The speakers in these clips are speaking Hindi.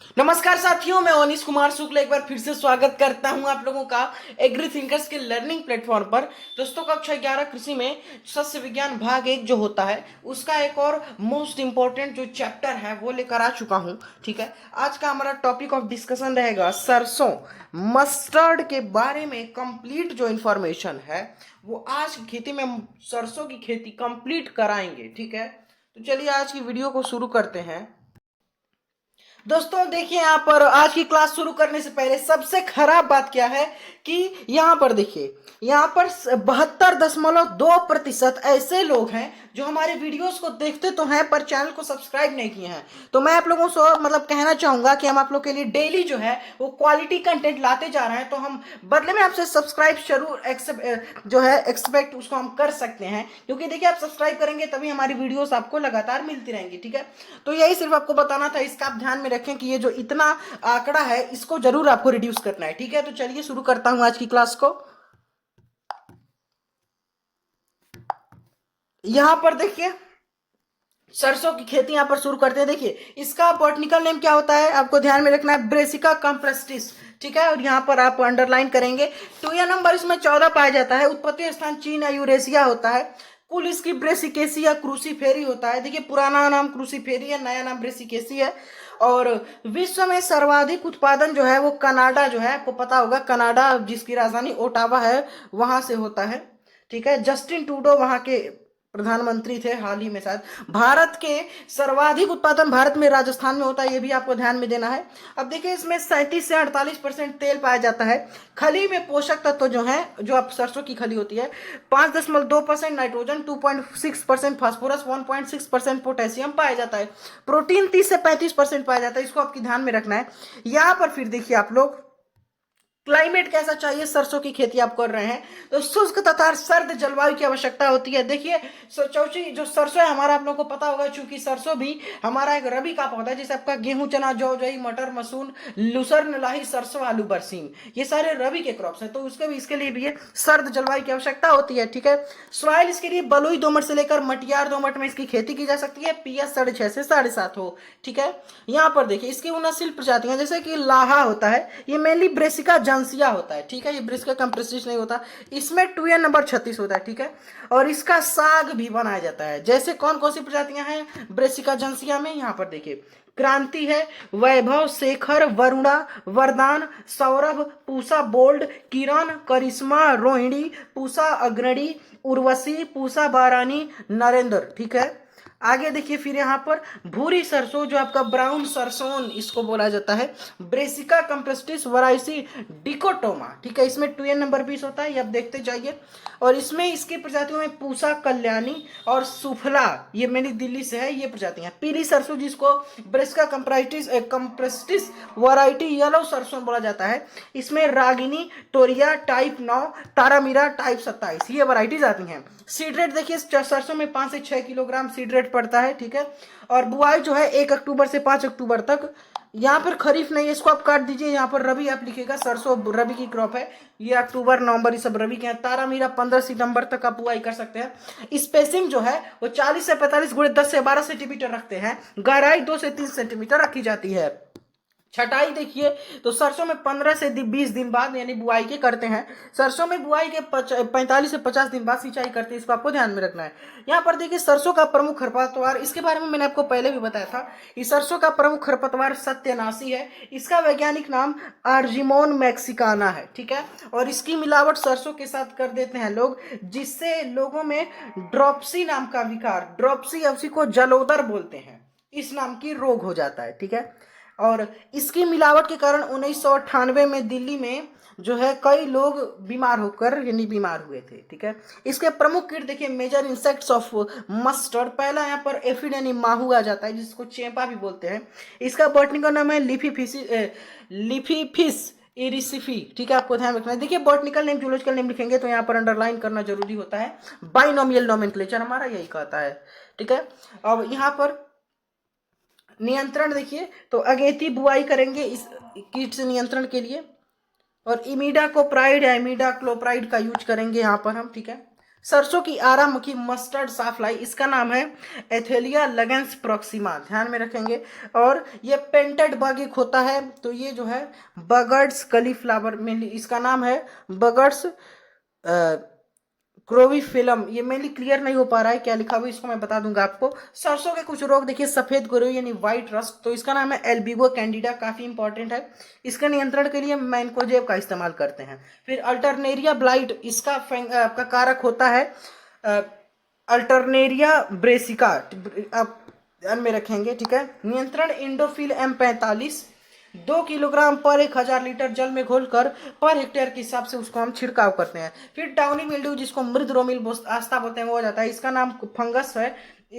नमस्कार साथियों, मैं अनीश कुमार शुक्ल एक बार फिर से स्वागत करता हूं आप लोगों का एग्री थिंकर्स के लर्निंग प्लेटफॉर्म पर। दोस्तों, कक्षा 11 कृषि में सस्य विज्ञान भाग 1 जो होता है उसका एक और मोस्ट इंपॉर्टेंट जो चैप्टर है वो लेकर आ चुका हूं। ठीक है, आज का हमारा टॉपिक ऑफ डिस्कशन रहेगा सरसों मस्टर्ड के बारे में। कंप्लीट जो इंफॉर्मेशन है वो आज की खेती में सरसों की खेती कंप्लीट कराएंगे। ठीक है, तो चलिए आज की वीडियो को शुरू करते हैं। दोस्तों देखिए, यहाँ पर आज की क्लास शुरू करने से पहले सबसे खराब बात क्या है कि यहाँ पर देखिए, यहाँ पर 72.2% ऐसे लोग हैं जो हमारे वीडियोस को देखते तो हैं पर चैनल को सब्सक्राइब नहीं किए हैं। तो मैं आप लोगों से मतलब कहना चाहूंगा कि हम आप लोग के लिए डेली जो है वो क्वालिटी कंटेंट लाते जा रहे हैं, तो हम बदले में आपसे सब्सक्राइब जरूर जो है एक्सपेक्ट उसको हम कर सकते हैं, क्योंकि देखिए आप सब्सक्राइब करेंगे तभी हमारी वीडियोस आपको लगातार मिलती रहेंगी। ठीक है, तो यही सिर्फ आपको बताना था, इसका आप ध्यान में रखें कि ये जो इतना आंकड़ा है इसको जरूर आपको रिड्यूस करना है। ठीक है, तो चलिए शुरू करता हूं आज की क्लास को। यहां पर देखिए सरसों की खेती यहां पर शुरू करते हैं। देखिए इसका बॉटनिकल नेम क्या होता है, आपको ध्यान में रखना है, ब्रेसिका कम्प्रेस्टिस। ठीक है, और यहाँ पर आप अंडरलाइन करेंगे। तो यह नंबर इसमें 14 पाया जाता है। उत्पत्ति स्थान चीन या यूरेशिया होता है। कुल इसकी ब्रेसिकेसी या क्रूसीफेरी होता है। देखिए पुराना नाम क्रूसीफेरी है, नया नाम ब्रेसिकेसी है। और विश्व में सर्वाधिक उत्पादन जो है वो कनाडा जो है, आपको पता होगा कनाडा जिसकी राजधानी ओटावा है वहां से होता है। ठीक है, जस्टिन ट्रूडो वहां के प्रधानमंत्री थे हाल ही में शायद। भारत के सर्वाधिक उत्पादन भारत में राजस्थान में होता है, ये भी आपको ध्यान में देना है। अब देखिए इसमें 37 से 48% तेल पाया जाता है। खली में पोषक तत्व जो है, जो आप सरसों की खली होती है, 5.2% नाइट्रोजन, 2.6% फास्फोरस, 1.6% पोटेशियम पाया जाता है। प्रोटीन 30 से 35% पाया जाता है, इसको आपकी ध्यान में रखना है। यहाँ पर फिर देखिए आप लोग क्लाइमेट कैसा चाहिए, सरसों की खेती आप कर रहे हैं तो शुष्क तथा सर्द जलवायु की आवश्यकता होती है। देखिए चौची जो सरसों है हमारा, आप लोगों को पता होगा, चूंकि सरसों भी हमारा एक रबी का पौधा है, जैसे आपका गेहूं, चना, जौ, जई, मटर, मसूर, लुसर्न, लाही, सरसों, आलू, बरसीम, ये सारे रबी के क्रॉप्स हैं। तो उसके भी इसके लिए भी ये सर्द जलवायु की आवश्यकता होती है। ठीक है, सॉइल इसके लिए बलुई दोमट से लेकर मटियार दोमट में इसकी खेती की जा सकती है। पीएच 6.5 से 7.5 हो। ठीक है, यहाँ पर देखिए इसकी उन्नतशील प्रजातियां जैसे कि लाहा होता है, ये मेनली ब्रेसिका जंसिया होता है। ठीक है, ये ब्रेसिका कंप्रेस्टिस नहीं होता, इसमें 2N नंबर 36 होता है। ठीक है, और इसका साग भी बनाया जाता है। जैसे कौन कौन सी प्रजातियां हैं ब्रेसिका जंसिया में, यहाँ पर देखिए क्रांति है, वैभव, शेखर, वरुणा, वरदान, सौरभ, पूसा बोल्ड, किरण, करिश्मा, रोहिणी, पूसा अग्रणी, उर्वशी, पूसा बारानी, नरेंद्र। ठीक है, आगे देखिए फिर यहाँ पर भूरी सरसों जो आपका ब्राउन सरसों इसको बोला जाता है, ब्रेसिका कंप्रेस्टिस वराइसी डिकोटोमा। ठीक है, इसमें 2N नंबर 20 होता है, ये आप देखते जाइए। और इसमें इसकी प्रजातियों में पूसा कल्याणी और सुफला, ये मेरी दिल्ली से है, ये प्रजातियां। पीली सरसों जिसको ब्रेसिका कंप्रेस्टिस वराइटी येलो सरसों बोला जाता है, इसमें रागिनी, तोरिया टाइप 9, तारामीरा टाइप 27, ये वराइटीज आती हैं। सीड रेट देखिए सरसों में 5 से 6 किलोग्राम सीड रेट पड़ता है। ठीक है, और बुआई जो है 1 अक्टूबर से 5 अक्टूबर तक। यहाँ पर खरीफ नहीं है, इसको आप काट दीजिए, यहाँ पर रबी आप लिखिएगा, सरसों रबी की क्रॉप है, ये अक्टूबर नवंबर ये सब रबी के हैं। तारा मीरा 15 सितंबर तक आप बुआई कर सकते हैं। स्पेसिंग जो है वो 40 से 45 गुणे 10 से 12 सेंटीमीटर रखते हैं। गहराई 2 से 3 सेंटीमीटर रखी जाती है। छटाई देखिए तो सरसों में 15 से 20 दिन बाद यानी बुआई के करते हैं। सरसों में बुआई के 45 से 50 दिन बाद सिंचाई करते हैं, इसको आपको ध्यान में रखना है। यहाँ पर देखिए सरसों का प्रमुख खरपतवार, इसके बारे में मैंने आपको पहले भी बताया था, कि सरसों का प्रमुख खरपतवार सत्यानाशी है। इसका वैज्ञानिक नाम आर्जिमोन मैक्सिकाना है। ठीक है, और इसकी मिलावट सरसों के साथ कर देते हैं लोग, जिससे लोगों में ड्रॉप्सी नाम का विकार, ड्रॉप्सी उसी को जलोदर बोलते हैं, इस नाम की रोग हो जाता है। ठीक है, और इसकी मिलावट के कारण 1998 में दिल्ली में जो है कई लोग बीमार होकर यानी बीमार हुए थे। ठीक है, इसके प्रमुख कीट देखिए, मेजर इंसेक्ट्स ऑफ मस्टर्ड, पहला यहाँ पर एफिड यानी माहू आ जाता है, जिसको चेपा भी बोलते हैं। इसका बॉटनिकल नाम है लिफीफिस इरिसिफी। ठीक है, आपको ध्यान रखना है। देखिए बॉटनिकल नेम जूलॉजिकल नेम लिखेंगे तो यहाँ पर अंडरलाइन करना जरूरी होता है। बाइनोमियल नोमेनक्लेचर हमारा यही कहता है। ठीक है, अब यहाँ पर नियंत्रण देखिए तो अगेती बुआई करेंगे इस कीट से नियंत्रण के लिए, और इमिडा कोप्राइड या इमिडा क्लोप्राइड का यूज करेंगे यहाँ पर हम। ठीक है, सरसों की आरामुखी मस्टर्ड साफलाई, इसका नाम है एथेलिया लगेंस प्रॉक्सिमा, ध्यान में रखेंगे। और ये पेंटेड बग एक होता है, तो ये जो है बगर्ड्स कलीफ्लावर मेनली, इसका नाम है बगर्ड्स क्रोवीफिलम। ये मेनली क्लियर नहीं हो पा रहा है क्या लिखा हुआ है, इसको मैं बता दूंगा आपको। सरसों के कुछ रोग देखिए, सफेद गोरे यानी व्हाइट रस्ट, तो इसका नाम है एल्बिगो कैंडिडा, काफी इंपॉर्टेंट है। इसके नियंत्रण के लिए मैनकोजेब का इस्तेमाल करते हैं। फिर अल्टरनेरिया ब्लाइट, इसका आपका कारक होता है अल्टरनेरिया ब्रेसिका, आप ध्यान में रखेंगे, ठीक है। नियंत्रण इंडोफिल M45, 2 किलोग्राम पर 1000 लीटर जल में घोलकर पर हेक्टेयर के हिसाब से उसको हम छिड़काव करते हैं। फिर डाउनी मिल्ड्यू, जिसको मृद रोमिल आस्था बोलते हैं, वो हो जाता है। इसका नाम फंगस है,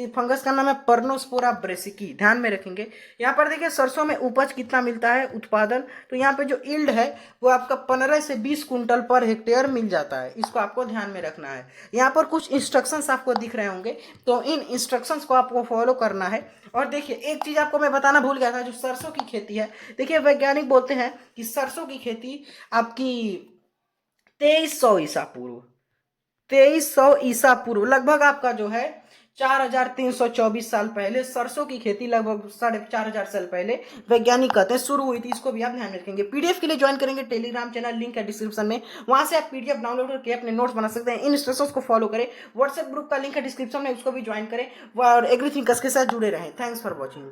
फंगस का नाम है पर्नोस्पोरा ब्रेसिकी, ध्यान में रखेंगे। यहाँ पर देखिए सरसों में उपज कितना मिलता है, उत्पादन, तो यहाँ पे जो यील्ड है वो आपका 15 से 20 कुंटल पर हेक्टेयर मिल जाता है, इसको आपको ध्यान में रखना है। यहाँ पर कुछ इंस्ट्रक्शंस आपको दिख रहे होंगे, तो इन इंस्ट्रक्शंस को आपको फॉलो करना है। और देखिए एक चीज आपको मैं बताना भूल गया था, जो सरसों की खेती है, देखिए वैज्ञानिक बोलते हैं कि सरसों की खेती आपकी 2300 ईसा पूर्व लगभग आपका जो है 4324 साल पहले सरसों की खेती लगभग 4500 साल पहले वैज्ञानिक कहते हैं शुरू हुई थी। इसको भी आप ध्यान में रखेंगे। पीडीएफ के लिए ज्वाइन करेंगे टेलीग्राम चैनल, लिंक है डिस्क्रिप्शन में, वहां से आप पीडीएफ डाउनलोड करके अपने नोट्स बना सकते हैं। इन इंस्ट्रक्शंस को फॉलो करें। व्हाट्सएप ग्रुप का लिंक है डिस्क्रिप्शन में, उसको भी ज्वाइन करें और एवरीथिंग के साथ जुड़े रहें। Thanks for watching.